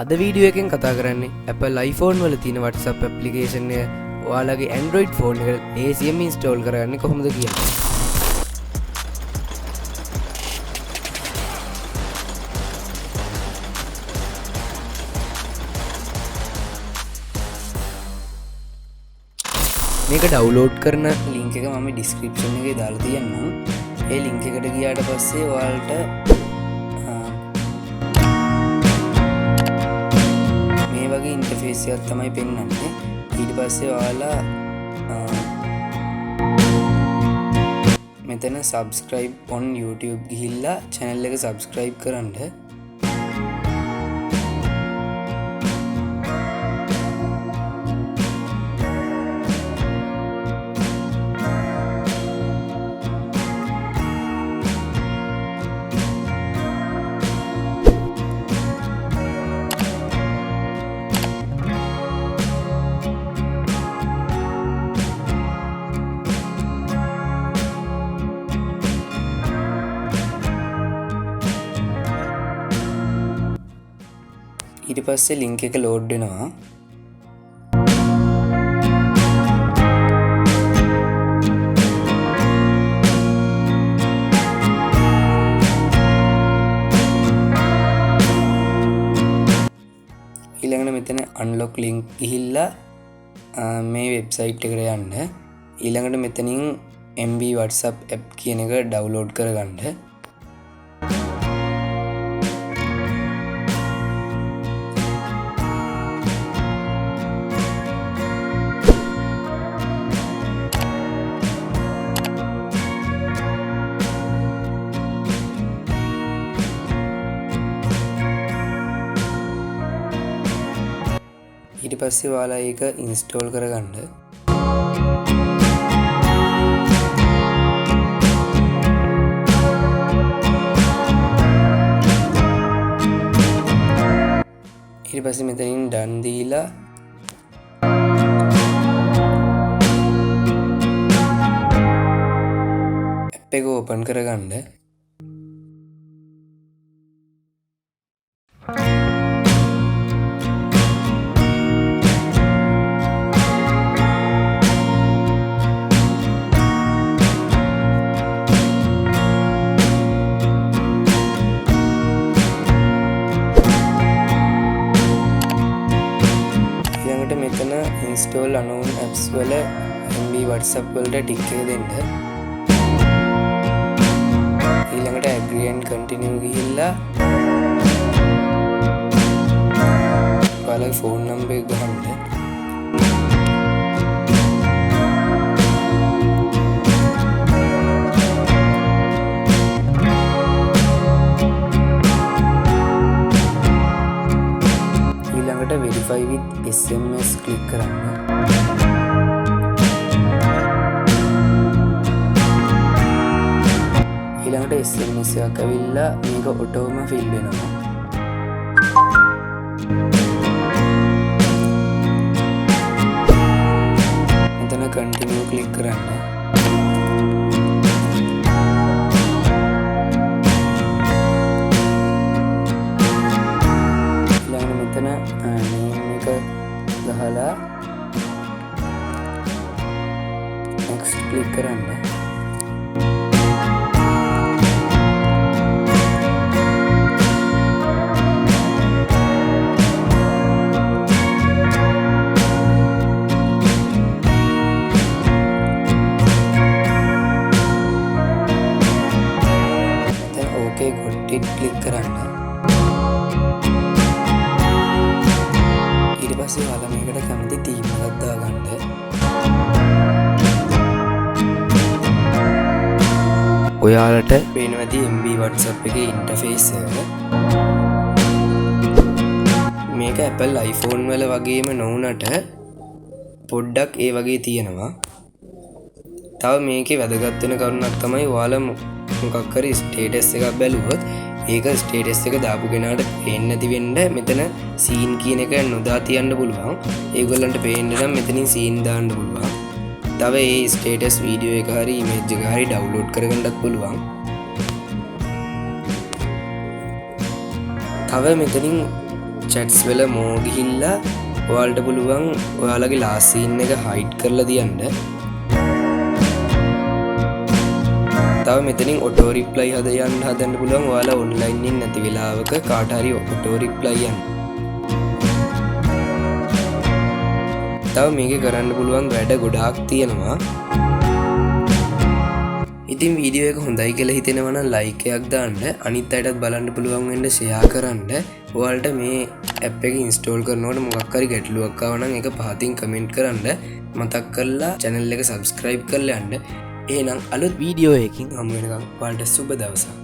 අද වීඩියෝ එකෙන් කතා කරන්නේ Apple iPhone වල තියෙන WhatsApp application එක ඔයාලගේ Android phone එකට ලේසියෙන්ම install කරගන්නේ කොහොමද කියලා. මේක ඩවුන්ලෝඩ් කරන ලින්ක් එක මම description එකේ දාලා තියන්නම්. ඒ ලින්ක් එකට ගියාට පස්සේ ඔයාලට වගේ ඉන්ටර්ෆේස් එකක් තමයි පෙන්වන්නේ. ඊට පස්සේ ඔයාලා මෙතන subscribe on YouTube ගිහිල්ලා channel එක subscribe කරන්න. ඊට පස්සේ ලින්ක් එක ලෝඩ් වෙනවා. ඊළඟට මෙතන unlock link ගිහිල්ලා මේ වෙබ්සයිට් එකට යන්න. ඊළඟට මෙතනින් MB WhatsApp app කියන එක ඩවුන්ලෝඩ් කරගන්න. ඊට පස්සේ ඔයාලා ඒක ඉන්ස්ටෝල් කරගන්න. ඊට පස්සේ මෙතනින් done දීලා app එක open කරගන්න. මෙතන install unknown apps වල MB WhatsApp වලට ටික් එක දෙන්න. ඊළඟට agree and continue ගිහිල්ලා ඔයාලගේ phone number එක ගහන්න. ඊළඟට verify with SMS click කරන්න. ඊළඟට SMS එකක් ඇවිල්ලා මේක ඔටෝම fill වෙනවා. මෙතන continue click කරන්න. ගහලා next click කරන්න. then okay got it click කරන්න. ඊට පස්සේ ඔයාලා මේකට කැමති තීම් එකක් දාගන්න. ඔයාලට පේනවා ඇති MB WhatsApp එකේ ඉන්ටර්ෆේස් එක. මේක Apple iPhone වල වගේම නොවුනට පොඩ්ඩක් ඒ වගේ තියෙනවා. තව මේකේ වැදගත් වෙන කරුණක් තමයි ඔයාලා මොකක් හරි ස්ටේටස් එකක් බැලුවොත් ඒක ස්ටේටස් එක දාපු කෙනාට පේන්නේ නැති වෙන්න මෙතන සීන් කියන එක නොදා තියන්න පුළුවන්. ඒගොල්ලන්ට පේන්න නම් මෙතනින් සීන් දාන්න පුළුවන්. තව ඒ ස්ටේටස් වීඩියෝ එක හරි ඉමේජ් එක හරි ඩවුන්ලෝඩ් කරගන්නත් පුළුවන්. තව මෙතනින් චැට්ස් වල මෝ ගිහිල්ලා ඔයාලට පුළුවන් ඔයාලගේ ලාස්ට් සීන් එක හයිඩ් කරලා තියන්න. තව මෙතනින් ඔටෝ රිප්ලයි හදන්න පුළුවන්. ඔයාලා ඔන්ලයින් ඉන්න නැති වෙලාවක කාට හරි ඔටෝ රිප්ලයි යන්න. තව මේකේ කරන්න පුළුවන් වැඩ ගොඩාක් තියෙනවා. ඉතින් වීඩියෝ එක හොඳයි කියලා හිතෙනවා නම් ලයික් එකක් දාන්න. අනිත් අයටත් බලන්න පුළුවන් වෙන්න ෂෙයා කරන්න. ඔයාලට මේ ඇප් එක ඉන්ස්ටෝල් කරනකොට මොකක් හරි ගැටලුවක් ආව නම් ඒක පහතින් කමෙන්ට් කරන්න. මතක් කරලා channel එක subscribe කරලා යන්න. එහෙනම් අලුත් වීඩියෝ එකකින් හමු වෙනකම් ඔයාලට සුබ දවසක්.